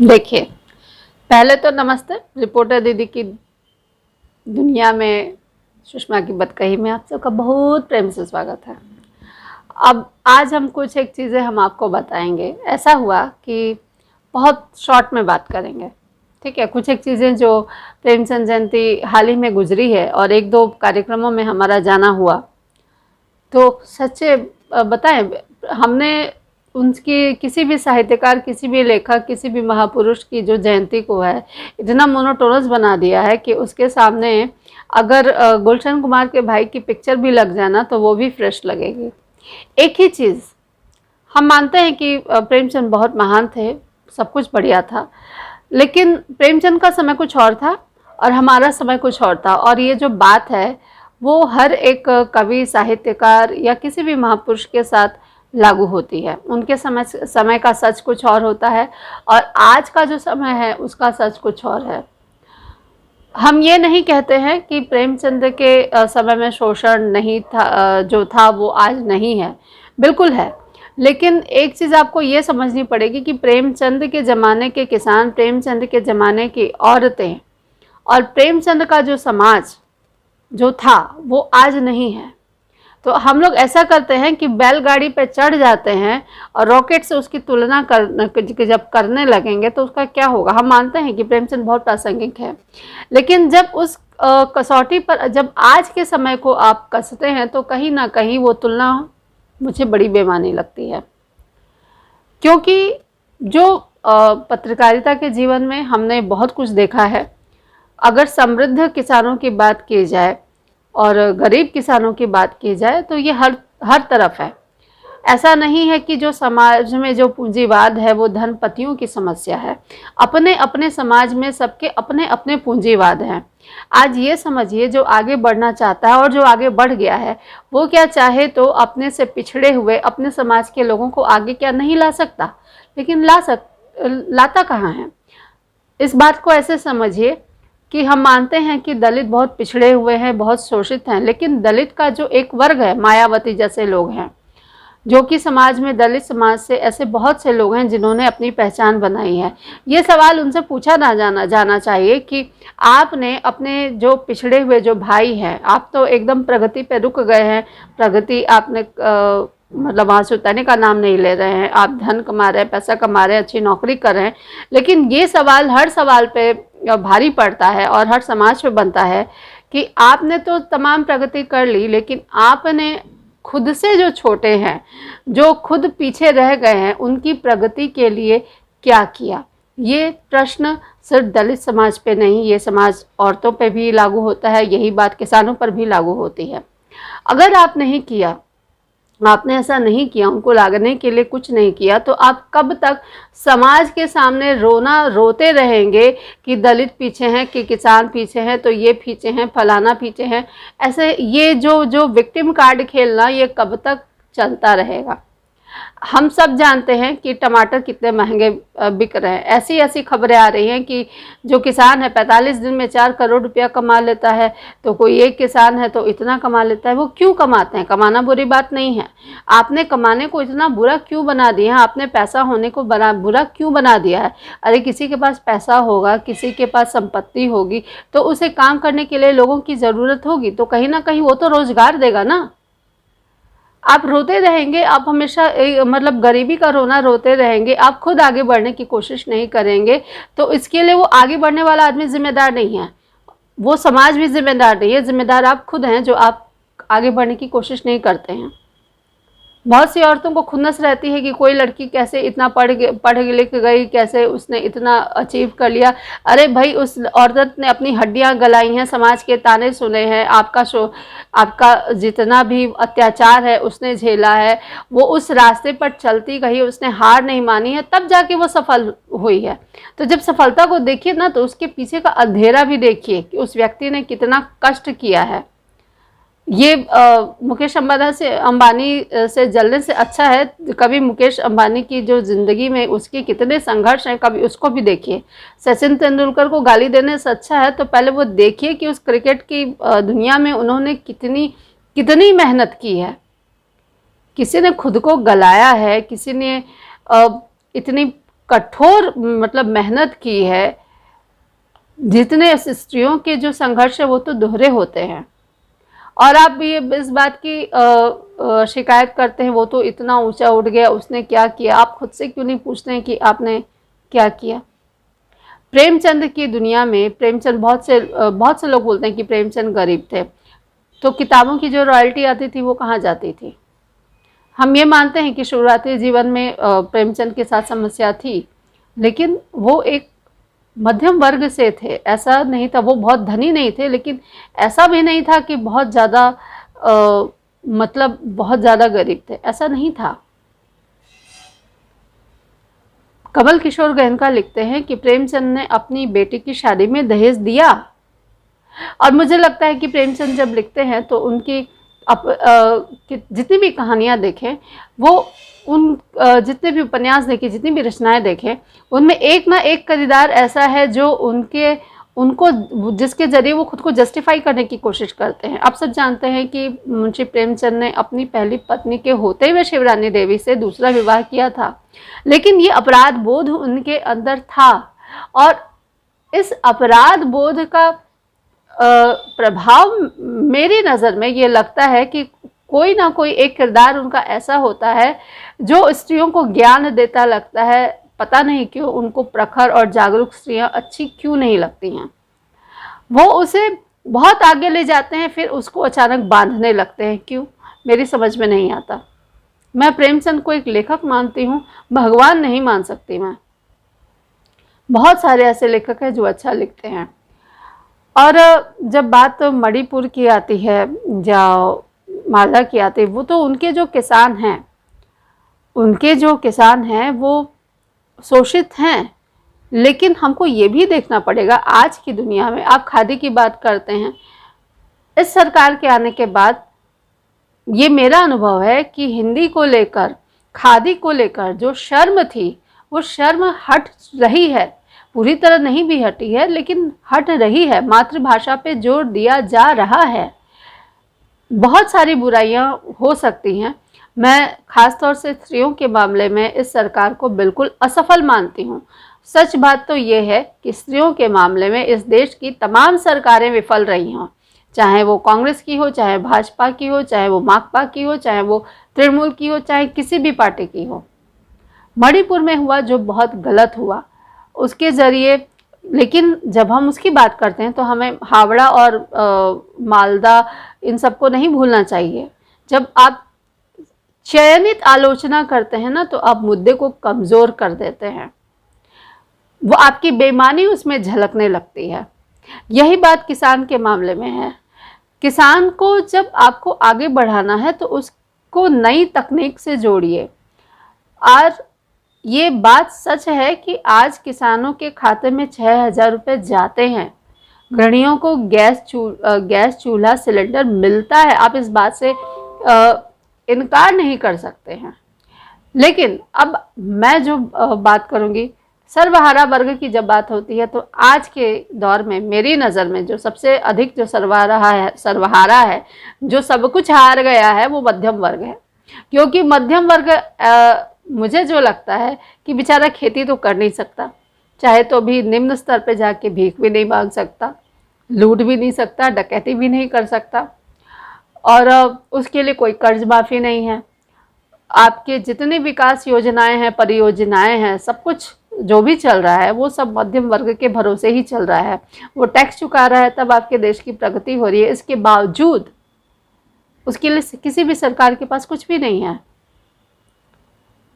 देखिए, पहले तो नमस्ते। रिपोर्टर दीदी की दुनिया में सुषमा की बतकही में आप सबका बहुत प्रेम से स्वागत है। अब आज हम कुछ एक चीज़ें हम आपको बताएंगे। ऐसा हुआ कि बहुत शॉर्ट में बात करेंगे, ठीक है। कुछ एक चीज़ें जो प्रेमचंद जयंती हाल ही में गुजरी है और एक दो कार्यक्रमों में हमारा जाना हुआ, तो सच्चे बताएं, हमने उनकी किसी भी साहित्यकार, किसी भी लेखक, किसी भी महापुरुष की जो जयंती को है इतना मोनोटोनस बना दिया है कि उसके सामने अगर गुलशन कुमार के भाई की पिक्चर भी लग जाना तो वो भी फ्रेश लगेगी। एक ही चीज़ हम मानते हैं कि प्रेमचंद बहुत महान थे, सब कुछ बढ़िया था, लेकिन प्रेमचंद का समय कुछ और था और हमारा समय कुछ और था। और ये जो बात है वो हर एक कवि, साहित्यकार या किसी भी महापुरुष के साथ लागू होती है। उनके समय का सच कुछ और होता है और आज का जो समय है उसका सच कुछ और है। हम ये नहीं कहते हैं कि प्रेमचंद के समय में शोषण नहीं था, जो था वो आज नहीं है, बिल्कुल है। लेकिन एक चीज़ आपको ये समझनी पड़ेगी कि प्रेमचंद के ज़माने के किसान, प्रेमचंद के ज़माने की औरतें और प्रेमचंद का जो समाज जो था वो आज नहीं है। तो हम लोग ऐसा करते हैं कि बैलगाड़ी पे चढ़ जाते हैं और रॉकेट से उसकी तुलना जब करने लगेंगे तो उसका क्या होगा। हम मानते हैं कि प्रेमचंद बहुत प्रासंगिक है, लेकिन जब उस कसौटी पर जब आज के समय को आप कसते हैं तो कहीं ना कहीं वो तुलना मुझे बड़ी बेमानी लगती है। क्योंकि जो पत्रकारिता के जीवन में हमने बहुत कुछ देखा है। अगर समृद्ध किसानों की बात की जाए और गरीब किसानों की बात की जाए तो ये हर तरफ है। ऐसा नहीं है कि जो समाज में जो पूंजीवाद है वो धनपतियों की समस्या है। अपने अपने समाज में सबके अपने अपने पूंजीवाद हैं। आज ये समझिए, जो आगे बढ़ना चाहता है और जो आगे बढ़ गया है वो क्या चाहे तो अपने से पिछड़े हुए अपने समाज के लोगों को आगे क्या नहीं ला सकता, लेकिन लाता कहाँ है। इस बात को ऐसे समझिए कि हम मानते हैं कि दलित बहुत पिछड़े हुए हैं, बहुत शोषित हैं, लेकिन दलित का जो एक वर्ग है, मायावती जैसे लोग हैं, जो कि समाज में दलित समाज से ऐसे बहुत से लोग हैं जिन्होंने अपनी पहचान बनाई है। ये सवाल उनसे पूछा जाना चाहिए कि आपने अपने जो पिछड़े हुए जो भाई हैं, आप तो एकदम प्रगति पे रुक गए हैं, प्रगति आपने मतलब वहाँ से उतरने का नाम नहीं ले रहे हैं, आप धन कमा रहे हैं, पैसा कमा रहे हैं, अच्छी नौकरी कर रहे हैं, लेकिन ये सवाल हर सवाल पे भारी पड़ता है और हर समाज पे बनता है कि आपने तो तमाम प्रगति कर ली, लेकिन आपने खुद से जो छोटे हैं, जो खुद पीछे रह गए हैं, उनकी प्रगति के लिए क्या किया। ये प्रश्न सिर्फ दलित समाज पे नहीं, ये समाज औरतों पे भी लागू होता है, यही बात किसानों पर भी लागू होती है। अगर आप नहीं किया, आपने ऐसा नहीं किया, उनको लागने के लिए कुछ नहीं किया, तो आप कब तक समाज के सामने रोते रहेंगे कि दलित पीछे हैं, कि किसान पीछे हैं, तो ये पीछे हैं, फलाना पीछे हैं। ऐसे ये जो विक्टिम कार्ड खेलना, ये कब तक चलता रहेगा। हम सब जानते हैं कि टमाटर कितने महंगे बिक रहे हैं। ऐसी ऐसी खबरें आ रही हैं कि जो किसान है 45 दिन में 4 करोड़ रुपया कमा लेता है, तो कोई एक किसान है तो इतना कमा लेता है। वो क्यों कमाते हैं? कमाना बुरी बात नहीं है। आपने कमाने को इतना बुरा क्यों बना दिया है? आपने पैसा होने को बुरा क्यों बना दिया है? अरे किसी के पास पैसा होगा, किसी के पास संपत्ति होगी, तो उसे काम करने के लिए लोगों की ज़रूरत होगी, तो कहीं ना कहीं वो तो रोज़गार देगा ना। आप रोते रहेंगे, आप हमेशा मतलब गरीबी का रोना रोते रहेंगे, आप खुद आगे बढ़ने की कोशिश नहीं करेंगे, तो इसके लिए वो आगे बढ़ने वाला आदमी जिम्मेदार नहीं है, वो समाज भी जिम्मेदार नहीं है। जिम्मेदार आप खुद हैं जो आप आगे बढ़ने की कोशिश नहीं करते हैं। बहुत सी औरतों को खुन्नस रहती है कि कोई लड़की कैसे इतना पढ़ लिख गई, कैसे उसने इतना अचीव कर लिया। अरे भाई, उस औरत ने अपनी हड्डियां गलाई हैं, समाज के ताने सुने हैं, आपका जितना भी अत्याचार है उसने झेला है, वो उस रास्ते पर चलती गई, उसने हार नहीं मानी है, तब जाके वो सफल हुई है। तो जब सफलता को देखिए ना, तो उसके पीछे का अंधेरा भी देखिए कि उस व्यक्ति ने कितना कष्ट किया है। ये मुकेश अंबानी से जलने से अच्छा है कभी मुकेश अंबानी की जो ज़िंदगी में उसके कितने संघर्ष हैं, कभी उसको भी देखिए। सचिन तेंदुलकर को गाली देने से अच्छा है तो पहले वो देखिए कि उस क्रिकेट की दुनिया में उन्होंने कितनी मेहनत की है। किसी ने खुद को गलाया है, किसी ने इतनी कठोर मतलब मेहनत की है, जितने स्त्रियों के जो संघर्ष है वो तो दोहरे होते हैं। और आप ये इस बात की शिकायत करते हैं वो तो इतना ऊंचा उठ गया, उसने क्या किया। आप खुद से क्यों नहीं पूछते हैं कि आपने क्या किया। प्रेमचंद की दुनिया में प्रेमचंद, बहुत से लोग बोलते हैं कि प्रेमचंद गरीब थे, तो किताबों की जो रॉयल्टी आती थी वो कहाँ जाती थी। हम ये मानते हैं कि शुरुआती जीवन में प्रेमचंद के साथ समस्या थी, लेकिन वो एक मध्यम वर्ग से थे, ऐसा नहीं था वो बहुत धनी नहीं थे, लेकिन ऐसा भी नहीं था कि बहुत ज़्यादा मतलब बहुत ज़्यादा गरीब थे, ऐसा नहीं था। कमल किशोर गोयनका लिखते हैं कि प्रेमचंद ने अपनी बेटी की शादी में दहेज दिया। और मुझे लगता है कि प्रेमचंद जब लिखते हैं तो उनकी जितनी भी कहानियाँ देखें, वो उन जितने भी उपन्यास देखें, जितनी भी रचनाएं देखें, उनमें एक ना एक किरदार ऐसा है जो उनको जिसके जरिए वो खुद को जस्टिफाई करने की कोशिश करते हैं। आप सब जानते हैं कि मुंशी प्रेमचंद ने अपनी पहली पत्नी के होते हुए शिवरानी देवी से दूसरा विवाह किया था, लेकिन ये अपराध बोध उनके अंदर था। और इस अपराध बोध का प्रभाव मेरी नज़र में ये लगता है कि कोई ना कोई एक किरदार उनका ऐसा होता है जो स्त्रियों को ज्ञान देता लगता है। पता नहीं क्यों उनको प्रखर और जागरूक स्त्रियां अच्छी क्यों नहीं लगती हैं। वो उसे बहुत आगे ले जाते हैं, फिर उसको अचानक बांधने लगते हैं, क्यों मेरी समझ में नहीं आता। मैं प्रेमचंद को एक लेखक मानती हूँ, भगवान नहीं मान सकती मैं। बहुत सारे ऐसे लेखक हैं जो अच्छा लिखते हैं। और जब बात मणिपुर की आती है या मालदा की आती है, वो तो उनके जो किसान हैं वो शोषित हैं। लेकिन हमको ये भी देखना पड़ेगा, आज की दुनिया में आप खादी की बात करते हैं, इस सरकार के आने के बाद ये मेरा अनुभव है कि हिंदी को लेकर, खादी को लेकर जो शर्म थी वो शर्म हट रही है। पूरी तरह नहीं भी हटी है, लेकिन हट रही है। मातृभाषा पे जोर दिया जा रहा है। बहुत सारी बुराइयां हो सकती हैं, मैं खासतौर से स्त्रियों के मामले में इस सरकार को बिल्कुल असफल मानती हूँ। सच बात तो ये है कि स्त्रियों के मामले में इस देश की तमाम सरकारें विफल रही हों, चाहे वो कांग्रेस की हो, चाहे भाजपा की हो, चाहे वो माकपा की हो, चाहे वो तृणमूल की हो, चाहे किसी भी पार्टी की हो। मणिपुर में हुआ जो बहुत गलत हुआ उसके ज़रिए, लेकिन जब हम उसकी बात करते हैं तो हमें हावड़ा और मालदा इन सबको नहीं भूलना चाहिए। जब आप चयनित आलोचना करते हैं ना, तो आप मुद्दे को कमज़ोर कर देते हैं, वो आपकी बेईमानी उसमें झलकने लगती है। यही बात किसान के मामले में है। किसान को जब आपको आगे बढ़ाना है तो उसको नई तकनीक से जोड़िए। और ये बात सच है कि आज किसानों के खाते में 6,000 रुपये जाते हैं। गृहिणियों को गैस चूल्हा सिलेंडर मिलता है, आप इस बात से इनकार नहीं कर सकते हैं। लेकिन अब मैं जो बात करूंगी, सर्वहारा वर्ग की जब बात होती है तो आज के दौर में मेरी नज़र में जो सबसे अधिक जो सर्वहारा है, जो सब कुछ हार गया है, वो मध्यम वर्ग है। क्योंकि मध्यम वर्ग मुझे जो लगता है कि बेचारा खेती तो कर नहीं सकता, चाहे तो भी निम्न स्तर पे जाके भीख भी नहीं मांग सकता, लूट भी नहीं सकता, डकैती भी नहीं कर सकता, और उसके लिए कोई कर्ज माफ़ी नहीं है। आपके जितनी विकास योजनाएं हैं, परियोजनाएं हैं, सब कुछ जो भी चल रहा है वो सब मध्यम वर्ग के भरोसे ही चल रहा है। वो टैक्स चुका रहा है, तब आपके देश की प्रगति हो रही है। इसके बावजूद उसके लिए किसी भी सरकार के पास कुछ भी नहीं है।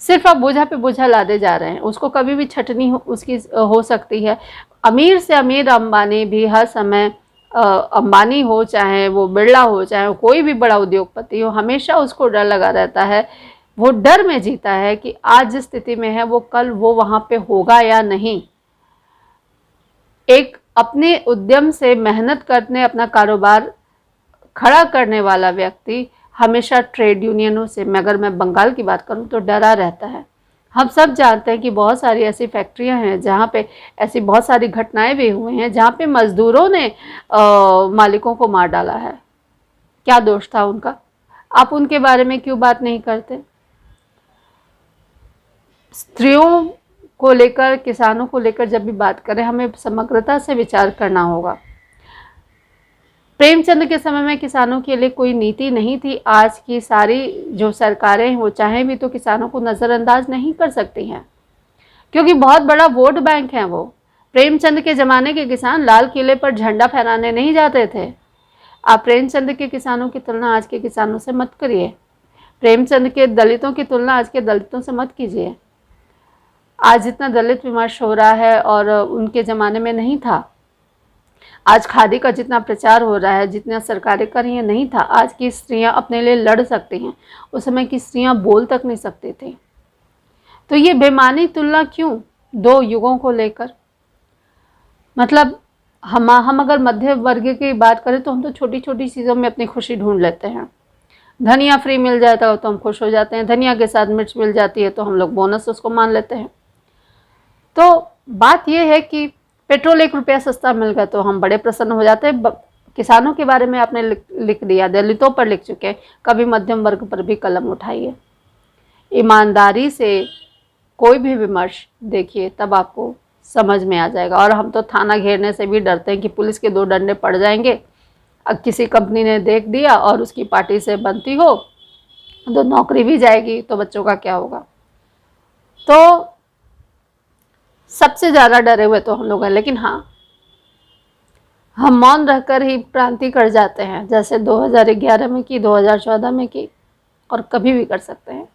सिर्फ आप बोझा पे बोझा लादे जा रहे हैं। उसको कभी भी छटनी उसकी हो सकती है। अमीर से अमीर अंबानी भी हर समय, अंबानी हो चाहे वो बिरला हो चाहे वो कोई भी बड़ा उद्योगपति हो, हमेशा उसको डर लगा रहता है। वो डर में जीता है कि आज जिस स्थिति में है वो कल वो वहाँ पे होगा या नहीं। एक अपने उद्यम से मेहनत करने अपना कारोबार खड़ा करने वाला व्यक्ति हमेशा ट्रेड यूनियनों से, अगर मैं बंगाल की बात करूं तो डरा रहता है। हम सब जानते हैं कि बहुत सारी ऐसी फैक्ट्रियां हैं जहां पे ऐसी बहुत सारी घटनाएं भी हुई हैं जहां पे मजदूरों ने मालिकों को मार डाला है। क्या दोष था उनका? आप उनके बारे में क्यों बात नहीं करते? स्त्रियों को लेकर, किसानों को लेकर जब भी बात करें, हमें समग्रता से विचार करना होगा। प्रेमचंद के समय में किसानों के लिए कोई नीति नहीं थी। आज की सारी जो सरकारें हैं वो चाहें भी तो किसानों को नज़रअंदाज नहीं कर सकती हैं, क्योंकि बहुत बड़ा वोट बैंक है वो। प्रेमचंद के ज़माने के किसान लाल किले पर झंडा फहराने नहीं जाते थे। आप प्रेमचंद के किसानों की तुलना आज के किसानों से मत करिए। प्रेमचंद के दलितों की तुलना आज के दलितों से मत कीजिए। आज जितना दलित विमर्श हो रहा है और उनके ज़माने में नहीं था। आज खादी का जितना प्रचार हो रहा है, जितना सरकारें कर रही हैं, नहीं था। आज की स्त्रियां अपने लिए लड़ सकती हैं, उस समय की स्त्रियां बोल तक नहीं सकती थी। तो ये बेमानी तुलना क्यों दो युगों को लेकर? मतलब हम अगर मध्य वर्ग की बात करें तो हम तो छोटी छोटी चीज़ों में अपनी खुशी ढूंढ लेते हैं। धनिया फ्री मिल जाता है तो हम खुश हो जाते हैं, धनिया के साथ मिर्च मिल जाती है तो हम लोग बोनस उसको मान लेते हैं। तो बात यह है कि पेट्रोल 1 रुपया सस्ता मिल गया तो हम बड़े प्रसन्न हो जाते हैं। किसानों के बारे में आपने लिख दिया, दलितों पर लिख चुके हैं, कभी मध्यम वर्ग पर भी कलम उठाइए। ईमानदारी से कोई भी विमर्श देखिए, तब आपको समझ में आ जाएगा। और हम तो थाना घेरने से भी डरते हैं कि पुलिस के 2 डंडे पड़ जाएंगे। अब किसी कंपनी ने देख दिया और उसकी पार्टी से बनती हो तो नौकरी भी जाएगी, तो बच्चों का क्या होगा? तो सबसे ज़्यादा डरे हुए तो हम लोग हैं। लेकिन हाँ, हम मौन रहकर ही क्रांति कर जाते हैं, जैसे 2011 में की, 2014 में की, और कभी भी कर सकते हैं।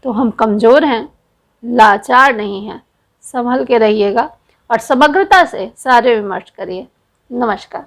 तो हम कमज़ोर हैं, लाचार नहीं हैं। संभल के रहिएगा और समग्रता से सारे विमर्श करिए। नमस्कार।